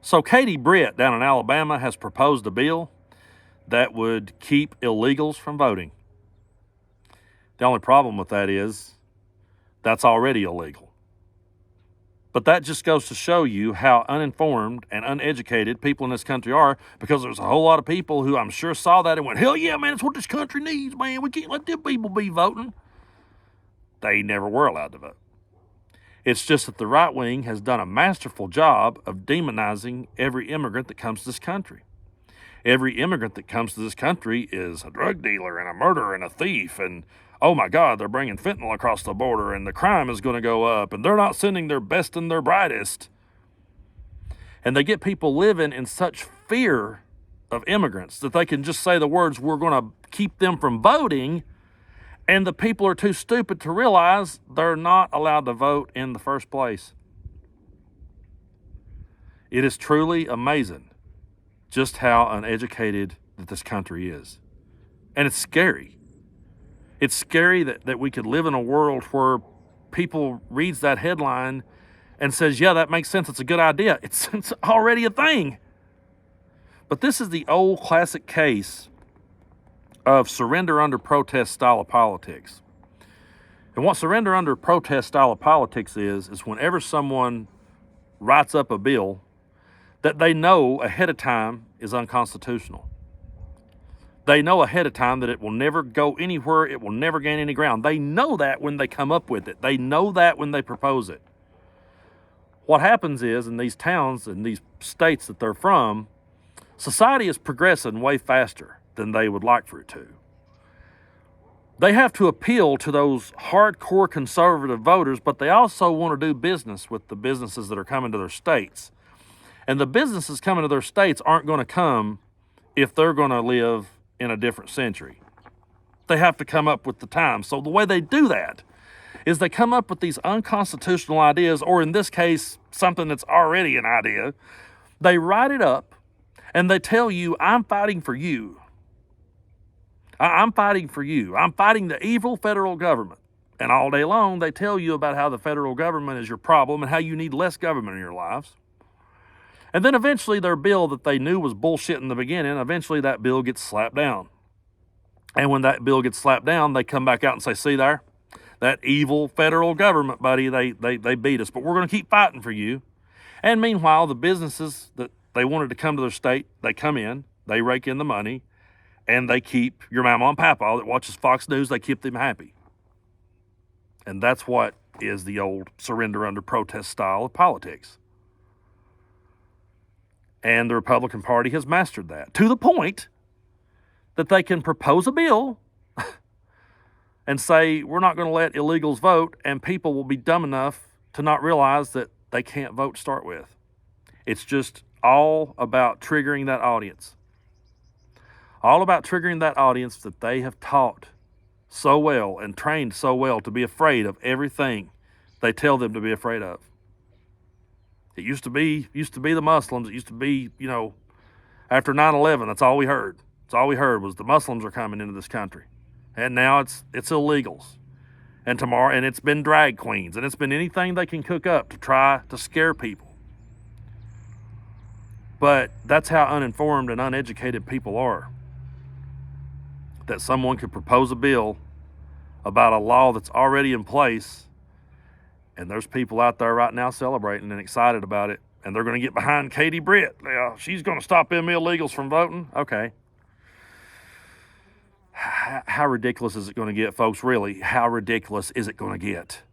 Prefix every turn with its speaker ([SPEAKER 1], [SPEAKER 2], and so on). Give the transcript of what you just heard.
[SPEAKER 1] So Katie Britt down in Alabama has proposed a bill that would keep illegals from voting. The only problem with that is that's already illegal. But that just goes to show you how uninformed and uneducated people in this country are, because there's a whole lot of people who I'm sure saw that and went, hell yeah, man, that's what this country needs, man. We can't let them people be voting. They never were allowed to vote. It's just that the right wing has done a masterful job of demonizing every immigrant that comes to this country. Every immigrant that comes to this country is a drug dealer and a murderer and a thief, and oh my God, they're bringing fentanyl across the border and the crime is going to go up and they're not sending their best and their brightest. And they get people living in such fear of immigrants that they can just say the words, we're going to keep them from voting, and the people are too stupid to realize they're not allowed to vote in the first place. It is truly amazing just how uneducated that this country is. And it's scary. It's scary that we could live in a world where people reads that headline and says, yeah, that makes sense. It's a good idea. It's already a thing. But this is the old classic case of surrender under protest style of politics. And what surrender under protest style of politics is whenever someone writes up a bill that they know ahead of time is unconstitutional. They know ahead of time that it will never go anywhere, it will never gain any ground. They know that when they come up with it. They know that when they propose it. What happens is, in these towns and these states that they're from, society is progressing way faster than they would like for it to. They have to appeal to those hardcore conservative voters, but they also want to do business with the businesses that are coming to their states. And the businesses coming to their states aren't going to come if they're going to live in a different century. They have to come up with the time. So the way they do that is they come up with these unconstitutional ideas, or in this case, something that's already an idea. They write it up and they tell you, I'm fighting for you. I'm fighting for you. I'm fighting the evil federal government. And all day long, they tell you about how the federal government is your problem and how you need less government in your lives. And then eventually their bill that they knew was bullshit in the beginning, eventually that bill gets slapped down. And when that bill gets slapped down, they come back out and say, see there, that evil federal government, buddy, they beat us, but we're going to keep fighting for you. And meanwhile, the businesses that they wanted to come to their state, they come in, they rake in the money, and they keep your mama and papa that watches Fox News, they keep them happy. And that's what is the old surrender under protest style of politics. And the Republican Party has mastered that to the point that they can propose a bill and say, we're not going to let illegals vote, and people will be dumb enough to not realize that they can't vote to start with. It's just all about triggering that audience. All about triggering that audience that they have taught so well and trained so well to be afraid of everything they tell them to be afraid of. It used to be the Muslims. It used to be, after 9/11, that's all we heard. That's all we heard was the Muslims are coming into this country. And now it's illegals. And tomorrow, and it's been drag queens, and it's been anything they can cook up to try to scare people. But that's how uninformed and uneducated people are. That someone could propose a bill about a law that's already in place, and there's people out there right now celebrating and excited about it, and they're going to get behind Katie Britt. Yeah, she's going to stop them illegals from voting. Okay. How ridiculous is it going to get, folks? Really, how ridiculous is it going to get?